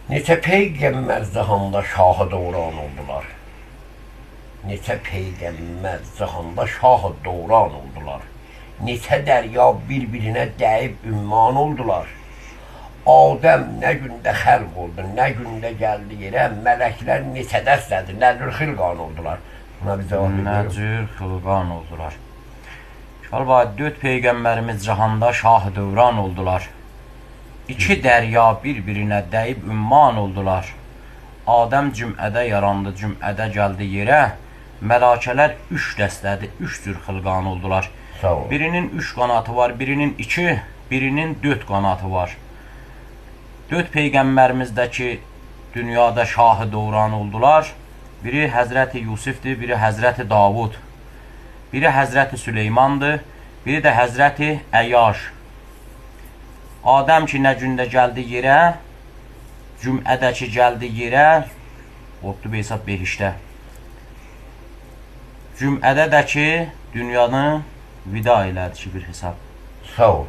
Neçə peyğəmbər cahanda şahı doğran oldular. Neçə peyğəmbər cahanda şahı doğran oldular. Neçə dərya bir-birinə dəyib ümman oldular. Adəm nə gündə xəlq oldu, nə gündə gəldi yerə, mələklər neçə dəstədir, nə cür xilqan oldular. Buna bir cavab Nə verir. cür xilqan oldular. Şalba, 4 peyğəmbərimiz cahanda şah dövran oldular. 2 dərya bir-birinə dəyib ümman oldular. Adəm cümədə yarandı, cümədə gəldi yerə. Mələkələr 3 dəstədir, 3 cür xilqan oldular. Sağ ol. Birinin 3 qanatı var, birinin 2, birinin 4 qanatı var. 4 peyğəmbərimizdəki dünyada şahı doğran oldular. Biri Həzrəti Yusifdir, biri Həzrəti Davud. Biri Həzrəti Süleymandır, biri də Həzrəti Əyyaş. Adəm ki, nə gündə gəldi yerə, cümədəki gəldi yerə, Qutlu Beysad behişdə. Cümədədəki dünyanı vida elədi ki, bir hesab. Sağ ol.